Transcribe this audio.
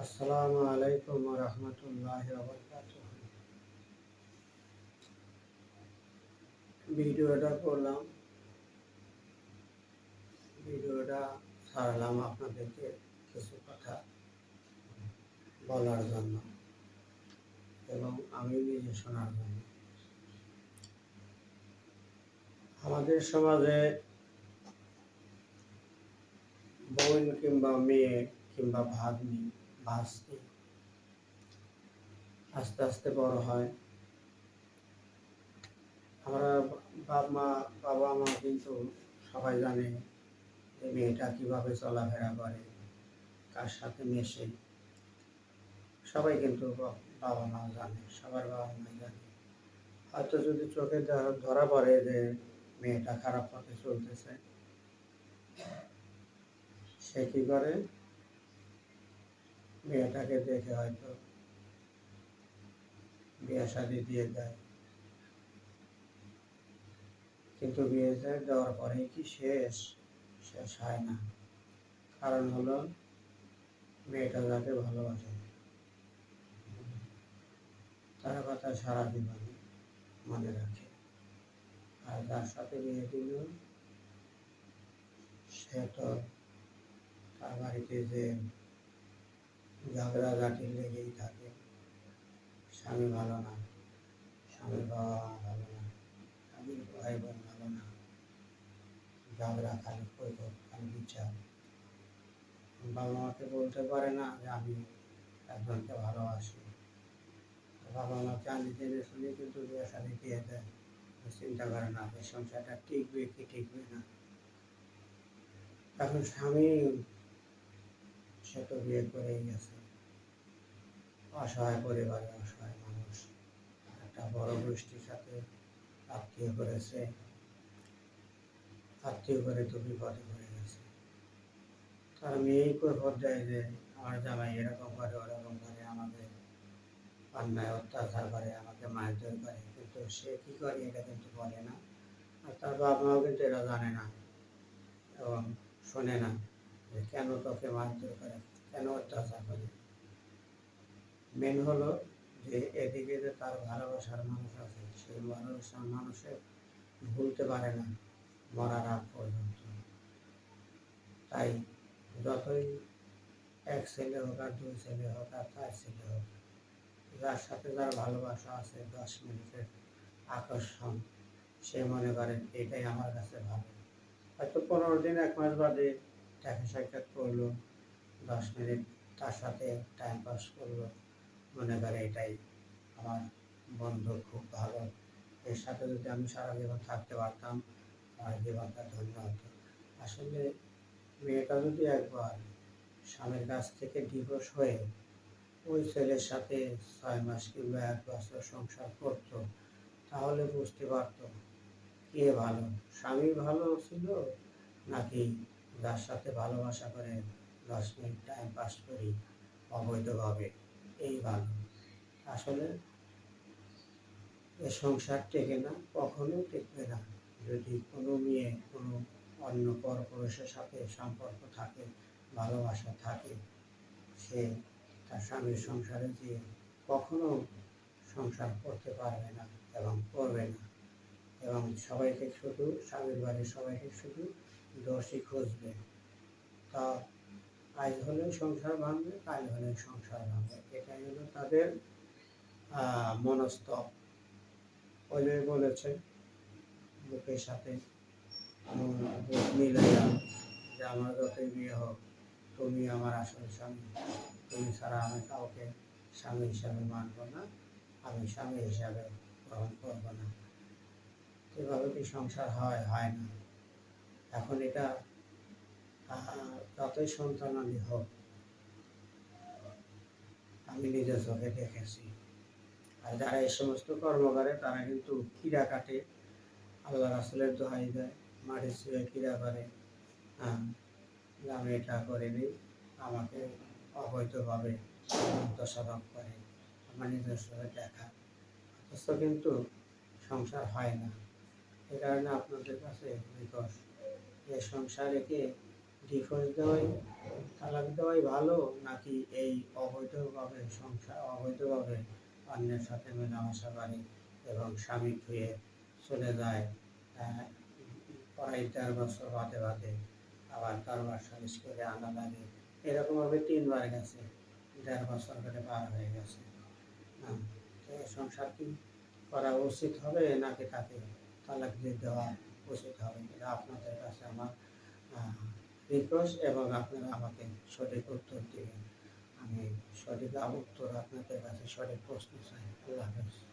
আসসালামু আলাইকুম ওয়া রাহমাতুল্লাহি ওয়া বারাকাতুহু। ভিডিওটা করলাম, ভিডিওটা ছাড়লাম আপনাদেরকে কিছু কথা বলার জন্য এবং আমি নিজে শোনার জন্য। আমাদের সমাজে বোন কিংবা মেয়ে কিংবা ভাগ্নি ভাস্তি আস্তে আস্তে বড় হয়। আমরা বাবা মা কিন্তু সবাই জানে যে মেয়েটা কিভাবে চলাফেরা করে, কার সাথে মেশে, সবাই কিন্তু বাবা মা জানে, সবার বাবা মা জানে। হয়তো যদি চোখে ধরা পড়ে যে মেয়েটা খারাপ পথে চলতেছে, সে কি করে, মেয়েটাকে দেখে হয়তো বিয়ে শাদী দিয়ে দেয়। কিন্তু বিয়ে দেওয়ার পরেই কি শেষ? শেষ হয় না। কারণ হলো মেয়েটা যাকে ভালোবাসে তার কথা সারা জীবন মনে রাখে, আর যার সাথে বিয়ে দিল সে তো তার বাড়িতে যে ঝগড়াঝাটি লেগেই থাকে। স্বামী ভালো না, স্বামীর বাবা মা ভালো না, স্বামীর ভাই বোন ভালো না, ঝগড়া খালি কৈফত, খালি বিচার। বাবা মাকে বলতে পারে না যে আমি একজনকে ভালোবাসি। বাবা মা জানি জেনে শুনে কিন্তু বিয়ে শাদী দিয়ে দেয়। চিন্তা করে না এই সংসারটা টিকবে কি টিকবে না। এখন স্বামী সে তো বিয়ে করেই গেছে, অসহায় পরিবারে অসহায় মানুষ, একটা বড় গোষ্ঠীর সাথে আত্মীয় করেছে, আত্মীয় করে তো বিপদে পড়ে গেছে। তার মেয়েই কৈফত দেয় যে আমার জামাই এরকম করে ওরকম করে, আমাকে অন্যায় অত্যাচার করে, আমাকে মারধর করে, কিন্তু সে কি করে এটা কিন্তু বলে না। আর তার বাবা মাও কিন্তু এটা জানে না এবং শোনে না যে কেন তোকে মারধর করে, কেন অত্যাচার করে। মেন হলো যে এদিকে যে তার ভালোবাসার মানুষ আছে, সেই ভালোবাসার মানুষের ভুলতে পারে না মরার আগ পর্যন্ত। তাই যতই এক ছেলে হোক আর দুই ছেলে হোক আর চার ছেলে হোক, যার সাথে যার ভালোবাসা আছে 10 মিনিটের আকর্ষণ, সে মনে করেন এটাই আমার কাছে ভালো। হয়তো 15 দিন 1 মাস বাদে দেখা সাক্ষাৎ করলো, 10 মিনিট তার সাথে টাইম পাস করলো, মনে করে এটাই আমার বন্ধু, খুব ভালো, এর সাথে যদি আমি সারা জীবন থাকতে পারতাম আমার জীবনটা ধন্য হতো। আসলে মেয়েটা যদি একবার স্বামীর কাছ থেকে ডিভোর্স হয়ে ওই ছেলের সাথে 6 মাস কিংবা 1 বছর সংসার করত, তাহলে বুঝতে পারত কে ভালো, স্বামী ভালো ছিল নাকি যার সাথে ভালোবাসা করে 10 মিনিট টাইম পাস করি অবৈধভাবে এই ভালো। আসলে এ সংসার টেকে না, কখনো টেকবে না। যদি কোনো মেয়ে কোনো অন্য পরপুরুষের সাথে সম্পর্ক থাকে, ভালোবাসা থাকে, সে তার স্বামীর সংসারে গিয়ে কখনো সংসার করতে পারবে না এবং করবে না, এবং সবাইকে শুধু স্বামীর বাড়ির সবাইকে শুধু দোষী খুঁজবে। তা আজ হলে সংসার ভাঙবে, কাল হলে সংসার ভাঙবে, এটাই হলো তাদের মনস্তব। ওই যে বলেছে বুকের সাথে বুক মিলাইয়া যে আমার যতই বিয়ে হোক তুমি আমার আসল স্বামী, তুমি ছাড়া আমি কাউকে স্বামী হিসাবে মানব না, আমি স্বামী হিসাবে গ্রহণ করব না। এভাবে কি সংসার হয়? হয় না। এখন এটা যতই সন্তানাদি হোক, আমি নিজের চোখে দেখেছি। আর যারা এই সমস্ত কর্ম করে তারা কিন্তু ক্রীড়া কাটে, আল্লাহ রাসূলের দোহাই দেয়, মাটি ছুঁয়ে ক্রীড়া করে। হ্যাঁ, আমি এটা করিনি, আমাকে অবৈধভাবে দোষারোপ করে, আমার নিজস্ব দেখা, অথচ কিন্তু সংসার হয় না। এ কারণে আপনাদের কাছে রিকোয়েস্ট, যে সংসারে কি ডিভোর্স দেওয়াই, তালাক দেওয়াই ভালো, নাকি এই অবৈধভাবে সংসার, অবৈধভাবে অন্যের সাথে মেলামেশা করে এবং স্বামী ধুয়ে চলে যায়, আহ, প্রায় ১.৫ বছর বাদে বাদে আবার দরবার সালিশ করে আনা লাগে, এরকমভাবে ৩ বার গেছে, ১.৫ বছর করে পার হয়ে গেছে। হ্যাঁ, তো এ সংসার কি করা উচিত হবে, নাকি তাকে তালাক দিয়ে দেওয়া উচিত হবে? এটা আপনাদের কাছে আমার রিকোয়েস্ট, এবং আপনারা আমাকে সঠিক উত্তর দিবেন। আমি সঠিক উত্তর আপনাদের কাছে, সঠিক প্রশ্ন চাই। আল্লাহ হাফেজ।